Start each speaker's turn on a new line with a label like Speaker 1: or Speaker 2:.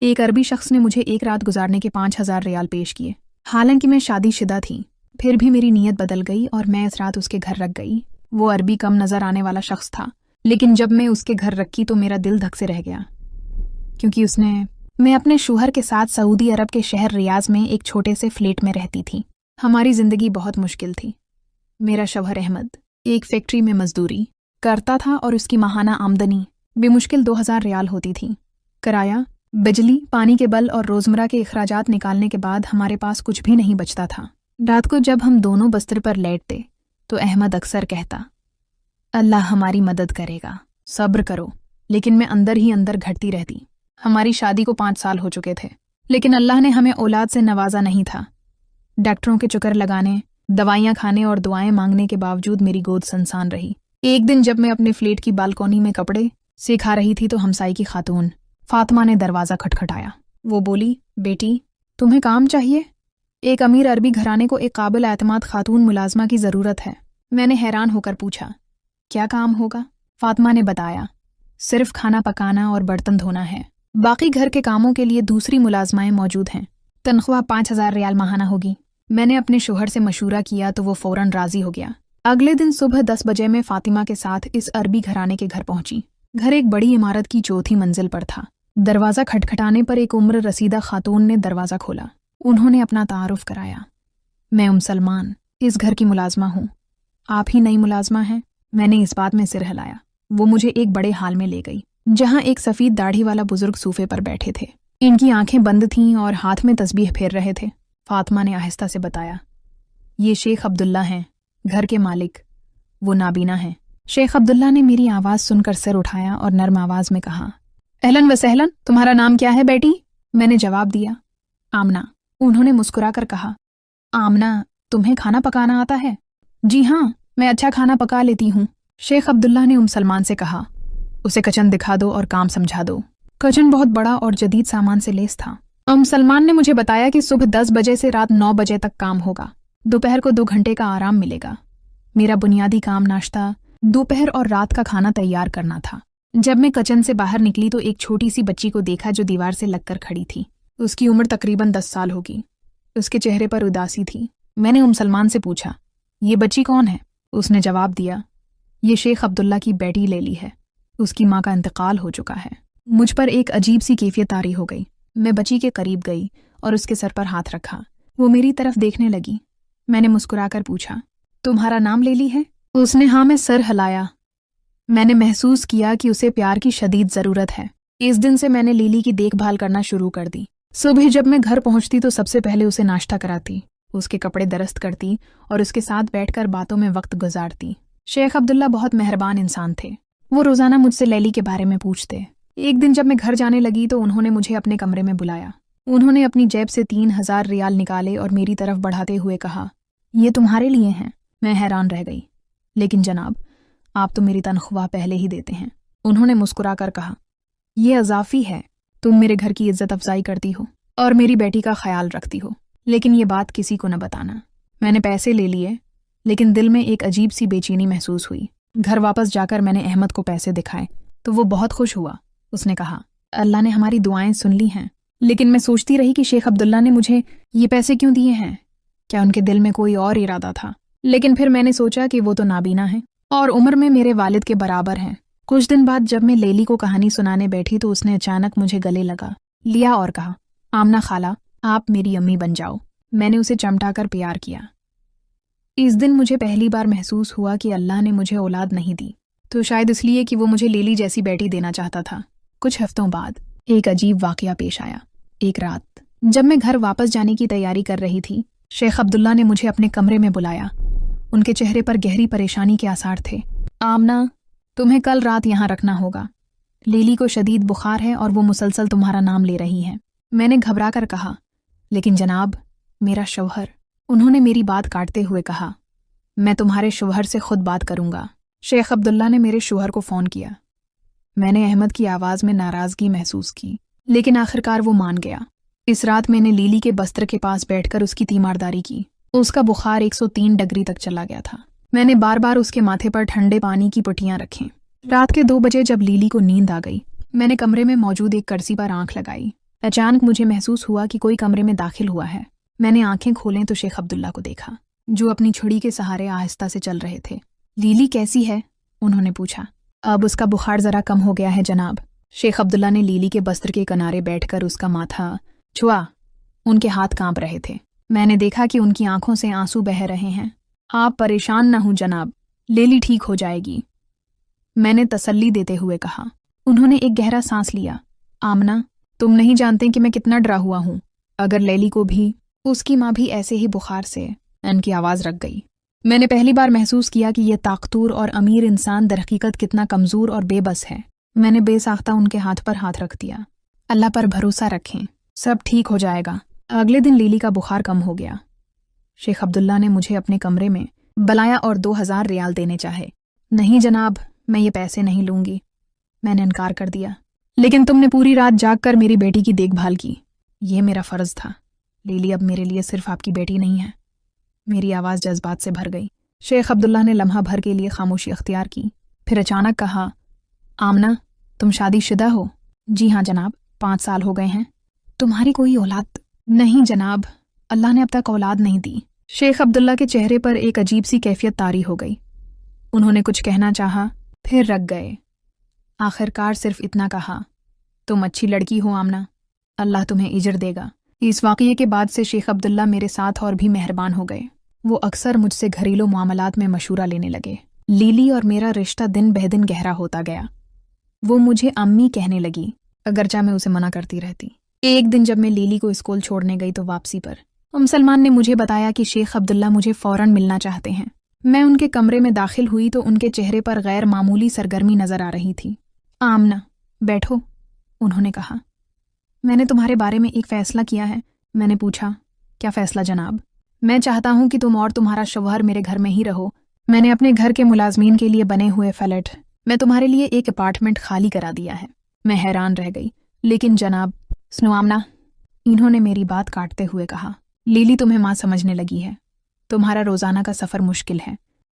Speaker 1: एक अरबी शख्स ने मुझे एक रात गुजारने के 5,000 रियाल पेश किए। हालांकि मैं शादीशुदा थी, फिर भी मेरी नीयत बदल गई और मैं इस रात उसके घर रख गई। वो अरबी कम नजर आने वाला शख्स था, लेकिन जब मैं उसके घर रखी तो मेरा दिल धक से रह गया, क्योंकि मैं अपने शौहर के साथ सऊदी अरब के शहर रियाज में एक छोटे से फ्लैट में रहती थी। हमारी जिंदगी बहुत मुश्किल थी। मेरा शौहर अहमद एक फैक्ट्री में मजदूरी करता था और उसकी माहाना आमदनी बेमुश्किल 2,000 रियाल होती थी। किराया, बिजली, पानी के बिल और रोजमर्रा के अखराजात निकालने के बाद हमारे पास कुछ भी नहीं बचता था। रात को जब हम दोनों बिस्तर पर लेटते तो अहमद अक्सर कहता, अल्लाह हमारी मदद करेगा, सब्र करो। लेकिन मैं अंदर ही अंदर घटती रहती। हमारी शादी को 5 साल हो चुके थे, लेकिन अल्लाह ने हमें औलाद से नवाजा नहीं था। डॉक्टरों के चक्कर लगाने, दवाइयां खाने और दुआएं मांगने के बावजूद मेरी गोद सनसान रही। एक दिन जब मैं अपने फ्लैट की बालकोनी में कपड़े सिखा रही थी तो हमसाई की खातून फातिमा ने दरवाज़ा खटखटाया। वो बोली, बेटी तुम्हें काम चाहिए? एक अमीर अरबी घराने को एक काबिल एतमाद खातून मुलाजमा की ज़रूरत है। मैंने हैरान होकर पूछा, क्या काम होगा? फातिमा ने बताया, सिर्फ खाना पकाना और बर्तन धोना है। बाकी घर के कामों के लिए दूसरी मुलाजमाएं मौजूद हैं। तनख्वाह 5,000 रियाल माहाना होगी। मैंने अपने शोहर से मशूरा किया तो वो फौरन राजी हो गया। अगले दिन सुबह 10 बजे मैं फातिमा के साथ इस अरबी घराने के घर पहुंची। घर एक बड़ी इमारत की चौथी मंजिल पर था। दरवाज़ा खटखटाने पर एक उम्र रसीदा खातून ने दरवाज़ा खोला। उन्होंने अपना तारुफ कराया। मैं सलमान इस घर की मुलाजमा हूँ। आप ही नई मुलाजमा हैं? मैंने इस बात में सिर हिलाया। वो मुझे एक बड़े हाल में ले गई, जहाँ एक सफ़ेद दाढ़ी वाला बुजुर्ग सूफे पर बैठे थे। इनकी आंखें बंद थीं और हाथ में तस्बीह फेर रहे थे। फातिमा ने आहिस्ता से बताया, ये शेख अब्दुल्ला हैं, घर के मालिक। वो नाबीना हैं। शेख अब्दुल्ला ने मेरी आवाज़ सुनकर सिर उठाया और नर्म आवाज़ में कहा, अहलन व सहलन, तुम्हारा नाम क्या है बेटी? मैंने जवाब दिया, आमना। उन्होंने मुस्कुराकर कहा, आमना, तुम्हें खाना पकाना आता है? जी हाँ, मैं अच्छा खाना पका लेती हूँ। शेख अब्दुल्ला ने सलमान से कहा, उसे किचन दिखा दो और काम समझा दो। किचन बहुत बड़ा और जदीद सामान से लेस था। सलमान ने मुझे बताया कि सुबह 10 बजे से रात 9 बजे तक काम होगा। दोपहर को 2 घंटे का आराम मिलेगा। मेरा बुनियादी काम नाश्ता, दोपहर और रात का खाना तैयार करना था। जब मैं किचन से बाहर निकली तो एक छोटी सी बच्ची को देखा जो दीवार से लगकर खड़ी थी। उसकी उम्र तकरीबन 10 साल होगी। उसके चेहरे पर उदासी थी। मैंने सलमान से पूछा, ये बच्ची कौन है? उसने जवाब दिया, ये शेख अब्दुल्ला की बेटी लेली है। उसकी माँ का इंतकाल हो चुका है। मुझ पर एक अजीब सी कैफियत तारी हो गई। मैं बच्ची के करीब गई और उसके सर पर हाथ रखा। वो मेरी तरफ देखने लगी। मैंने मुस्कुराकर पूछा, तुम्हारा नाम लेली है? उसने हाँ में सर हिलाया। मैंने महसूस किया कि उसे प्यार की शदीद ज़रूरत है। इस दिन से मैंने लीली की देखभाल करना शुरू कर दी। सुबह जब मैं घर पहुंचती तो सबसे पहले उसे नाश्ता कराती, उसके कपड़े दरस्त करती और उसके साथ बैठकर बातों में वक्त गुजारती। शेख अब्दुल्ला बहुत मेहरबान इंसान थे। वो रोज़ाना मुझसे लैली के बारे में पूछते। एक दिन जब मैं घर जाने लगी तो उन्होंने मुझे अपने कमरे में बुलाया। उन्होंने अपनी जेब से 3,000 रियाल निकाले और मेरी तरफ बढ़ाते हुए कहा, ये तुम्हारे लिए हैं। मैं हैरान रह गई। लेकिन जनाब, आप तो मेरी तनख्वाह पहले ही देते हैं। उन्होंने मुस्कुराकर कहा, ये अजाफी है। तुम मेरे घर की इज्जत अफजाई करती हो और मेरी बेटी का ख्याल रखती हो, लेकिन ये बात किसी को न बताना। मैंने पैसे ले लिए, लेकिन दिल में एक अजीब सी बेचैनी महसूस हुई। घर वापस जाकर मैंने अहमद को पैसे दिखाए तो वो बहुत खुश हुआ। उसने कहा, अल्लाह ने हमारी दुआएं सुन ली हैं। लेकिन मैं सोचती रही कि शेख अब्दुल्ला ने मुझे ये पैसे क्यों दिए हैं? क्या उनके दिल में कोई और इरादा था? लेकिन फिर मैंने सोचा कि वो तो नाबीना है और उम्र में मेरे वालिद के बराबर हैं। कुछ दिन बाद जब मैं लेली को कहानी सुनाने बैठी तो उसने अचानक मुझे गले लगा लिया और कहा, आमना खाला, आप मेरी अम्मी बन जाओ। मैंने उसे चमटाकर प्यार किया। इस दिन मुझे पहली बार महसूस हुआ कि अल्लाह ने मुझे औलाद नहीं दी तो शायद इसलिए कि वो मुझे लेली जैसी बेटी देना चाहता था। कुछ हफ्तों बाद एक अजीब वाकया पेश आया। एक रात जब मैं घर वापस जाने की तैयारी कर रही थी, शेख अब्दुल्ला ने मुझे अपने कमरे में बुलाया। उनके चेहरे पर गहरी परेशानी के आसार थे। आमना, तुम्हें कल रात यहाँ रखना होगा। लेली को शदीद बुखार है और वो मुसलसल तुम्हारा नाम ले रही है। मैंने घबरा कर कहा, लेकिन जनाब, मेरा शौहर। उन्होंने मेरी बात काटते हुए कहा, मैं तुम्हारे शौहर से खुद बात करूंगा। शेख अब्दुल्ला ने मेरे शौहर को फ़ोन किया। मैंने अहमद की आवाज़ में नाराज़गी महसूस की, लेकिन आखिरकार वो मान गया। इस रात मैंने लीली के बस्तर के पास बैठकर उसकी तीमारदारी की। उसका बुखार 103 डिग्री तक चला गया था। मैंने बार बार उसके माथे पर ठंडे पानी की पुटियां रखीं। रात के 2 बजे जब लीली को नींद आ गई, मैंने कमरे में मौजूद एक कुर्सी पर आंख लगाई। अचानक मुझे महसूस हुआ कि कोई कमरे में दाखिल हुआ है। मैंने आंखें खोलें तो शेख अब्दुल्ला को देखा, जो अपनी छुरी के सहारे आहिस्ता से चल रहे थे। लीली कैसी है? उन्होंने पूछा। अब उसका बुखार जरा कम हो गया है जनाब। शेख अब्दुल्ला ने लीली के बस्त्र के किनारे बैठकर उसका माथा छुआ। उनके हाथ कांप रहे थे। मैंने देखा कि उनकी आंखों से आंसू बह रहे हैं। आप परेशान न हों जनाब, लीली ठीक हो जाएगी, मैंने तसल्ली देते हुए कहा। उन्होंने एक गहरा सांस लिया। आमना, तुम नहीं जानते कि मैं कितना डरा हुआ हूं। अगर लैली को भी, उसकी माँ भी ऐसे ही बुखार से। उनकी आवाज़ रख गई। मैंने पहली बार महसूस किया कि यह ताकतूर और अमीर इंसान दरहकीकत कितना कमज़ोर और बेबस है। मैंने बेसाख्ता उनके हाथ पर हाथ रख दिया। अल्लाह पर भरोसा रखें, सब ठीक हो जाएगा। अगले दिन लीली का बुखार कम हो गया। शेख अब्दुल्ला ने मुझे अपने कमरे में बुलाया और 2000 रियाल देने चाहे। नहीं जनाब, मैं ये पैसे नहीं लूंगी, मैंने इनकार कर दिया। लेकिन तुमने पूरी रात जाग कर मेरी बेटी की देखभाल की, ये मेरा फ़र्ज़ था। लीली अब मेरे लिए सिर्फ आपकी बेटी नहीं है। मेरी आवाज़ जज्बात से भर गई। शेख अब्दुल्ला ने लम्हा भर के लिए खामोशी अख्तियार की, फिर अचानक कहा, आमना, तुम शादीशुदा हो? जी हाँ जनाब, 5 साल हो गए हैं। तुम्हारी कोई औलाद? नहीं जनाब, अल्लाह ने अब तक औलाद नहीं दी। शेख अब्दुल्ला के चेहरे पर एक अजीब सी कैफियत तारी हो गई। उन्होंने कुछ कहना चाहा, फिर रख गए। आखिरकार सिर्फ इतना कहा, तुम अच्छी लड़की हो आमना, अल्लाह तुम्हें इजर देगा। इस वाक़ये के बाद से शेख अब्दुल्ला मेरे साथ और भी मेहरबान हो गए। वो अक्सर मुझसे घरेलू मामलात में मशूरा लेने लगे। लीली और मेरा रिश्ता दिन बह दिन गहरा होता गया। वो मुझे अम्मी कहने लगी, अगरचा मैं उसे मना करती रहती। एक दिन जब मैं लीली को स्कूल छोड़ने गई तो वापसी पर सलमान ने मुझे बताया कि शेख अब्दुल्ला मुझे फ़ौरन मिलना चाहते हैं। मैं उनके कमरे में दाखिल हुई तो उनके चेहरे पर गैर मामूली सरगर्मी नज़र आ रही थी। आमना, बैठो, उन्होंने कहा। मैंने तुम्हारे बारे में एक फ़ैसला किया है। मैंने पूछा, क्या फ़ैसला जनाब? मैं चाहता हूँ कि तुम और तुम्हारा शौहर मेरे घर में ही रहो। मैंने अपने घर के मुलाजमीन के लिए बने हुए फ्लैट में तुम्हारे लिए एक अपार्टमेंट खाली करा दिया है। मैं हैरान रह गई। लेकिन जनाब, सुनो आमना, इन्होंने मेरी बात काटते हुए कहा, लीली तुम्हें माँ समझने लगी है। तुम्हारा रोज़ाना का सफ़र मुश्किल है।